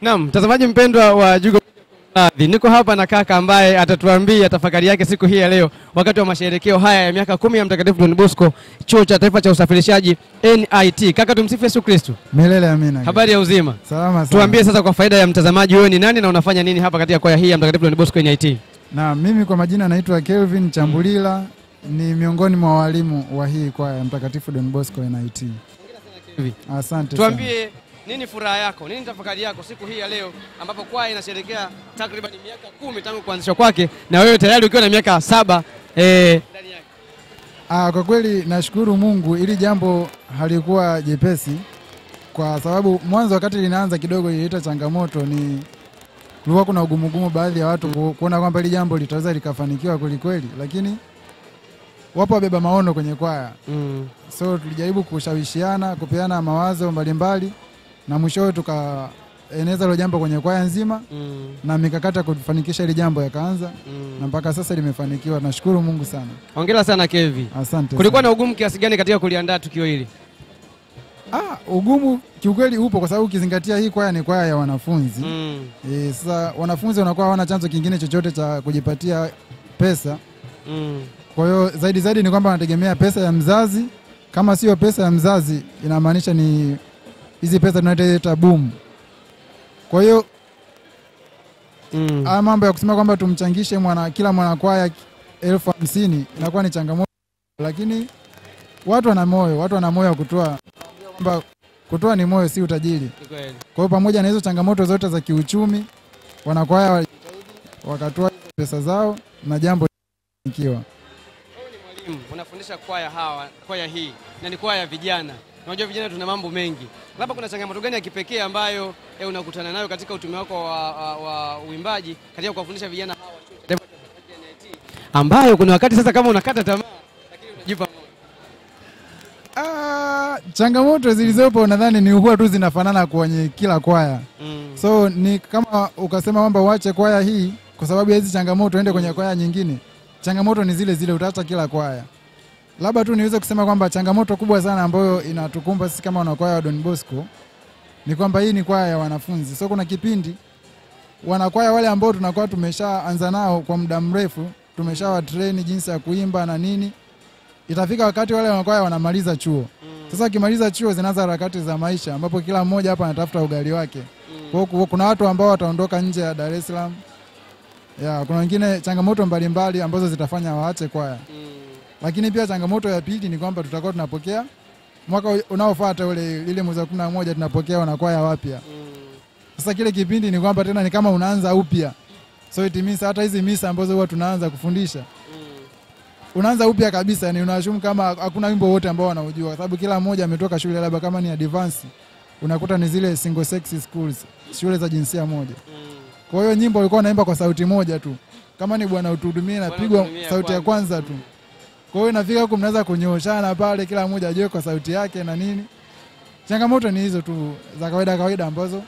Naam, mtazamaji mpendwa wa Jugo, niko hapa na kaka ambaye atatuambia tafakari yake siku hii ya leo wakati wa masherehekeo haya ya miaka 10 ya Mtakatifu Don Bosco, Chuo cha Taifa cha Usafirishaji NIT. Kaka, tumsifu Yesu Kristo. Milele amina. Habari ya uzima? Salama sana. Tuambie sasa kwa faida ya mtazamaji, wewe ni nani na unafanya nini hapa katika kwaya hii ya Mtakatifu Don Bosco NIT? Na mimi kwa majina naitwa Kelvin Chambulila, ni miongoni mwa walimu wa hii kwaya ya Mtakatifu Don Bosco NIT. Asante. Tuambie nini furaha yako, nini tafakari yako siku hii ya leo ambapo kwaya inasherehekea takriban miaka 10 tangu kuanzishwa kwake na wewe tayari ukiwa na miaka 7 ndani yake? Kwa kweli nashukuru Mungu, ili jambo halikuwa jepesi kwa sababu mwanzo wakati linaanza kidogo ilileta changamoto, kulikuwa kuna ugumu baadhi ya watu kuona kwamba ili jambo litaweza likafanikiwa kweli, lakini wapo wabeba maono kwenye kwaya. So tulijaribu kushawishiana, kupeana mawazo mbalimbali na mwishowe tukaeneza hilo jambo kwenye kwaya nzima na mikakati ya kufanikisha ile jambo yakaanza na mpaka sasa limefanikiwa. Nashukuru Mungu sana. Hongera sana Kevi. Asante. Kulikuwa na ugumu kiasi gani katika kuliandaa tukio hili? Ugumu kiukweli upo kwa sababu ukizingatia hii kwaya ni kwaya ya wanafunzi. Sasa wanafunzi wanakuwa hawana chanzo kingine chochote cha kujipatia pesa. Kwa hiyo zaidi ni kwamba wanategemea pesa ya mzazi. Kama sio pesa ya mzazi inamaanisha ni hizi pesa tunaita boom. Kwa hiyo mambo ya kusema kwamba tumchangishe kila mwanakwaya 50,000 inakuwa ni changamoto, lakini watu wana moyo wa kutoa, kwamba kutoa ni moyo si utajiri. Kwa hiyo pamoja na hizo changamoto zote za kiuchumi, wanakwaya walijitahidi wakatoa pesa zao na jambo likiwa. Wewe ni mwalimu, unafundisha kwaya hii na ni kwaya ya vijana. Unajua vijana tuna mambo mengi. Labda kuna changamoto gani ya kipekee ambayo unakutana nayo katika utume wako wa uimbaji katika kuwafundisha vijana hawa chuo cha NIT, ambayo kuna wakati sasa kama unakata tamaa lakini unajipa moyo? Changamoto zilizopo nadhani ni huwa tu zinafanana kwenye kila kwaya. So ni kama ukasema kwamba uache kwaya hii kwa sababu ya hizi changamoto uende kwenye kwaya nyingine, changamoto ni zile utaacha kila kwaya. Labda tu niweze kusema kwamba changamoto kubwa sana ambayo inatukumba sisi kama wanakwaya wa Don Bosco ni kwamba hii ni kwaya ya wanafunzi. So kuna kipindi wanakwaya wale ambao tunakuwa tumeshaanza nao kwa muda mrefu, tumeshawatrain jinsi ya kuimba na nini, itafika wakati wale wanakwaya wanamaliza chuo. Sasa wakimaliza chuo zinaanza harakati za maisha ambapo kila mmoja hapa anatafuta ugali wake. Kwa hiyo kuna watu ambao wataondoka nje ya Dar es Salaam. Kuna wengine changamoto mbalimbali ambazo zitafanya waache kwaya. Lakini pia changamoto ya pili ni kwamba tutakuwa tunapokea mwaka unaofuata ile mwezi wa 11 tunapokea wanakwaya wapya. Sasa kile kipindi ni kwamba tena ni kama unaanza upya. So it means hata hizi misa ambazo huwa tunaanza kufundisha unaanza upya kabisa, yani unashumu kama hakuna wimbo wote ambao wanaujua kwa sababu kila mmoja ametoka shule labda kama ni advance unakuta ni zile single sex schools, shule za jinsia moja. Kwa hiyo nyimbo walikuwa wanaimba kwa sauti moja tu. Kama ni Bwana Utuhudumie inapigwa sauti ya kwanza tu. Kwa hiyo inafika huko mnaweza kunyooshana pale kila mmoja ajue kwa sauti yake na nini. Changamoto ni hizo tu za kawaida ambazo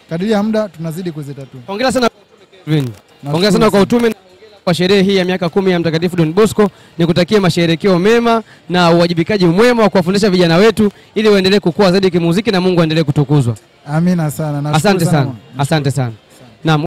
kadiri ya muda tunazidi kuzitatua. Hongera sana Kevin. Hongera sana kwa utume na hongera kwa sherehe hii ya miaka 10 ya Mtakatifu Don Bosco. Nikutakie masherehekeo mema na uwajibikaji mwema wa kuwafundisha vijana wetu ili waendelee kukua zaidi kimuziki na Mungu aendelee kutukuzwa. Amina sana. Asante sana. Asante sana.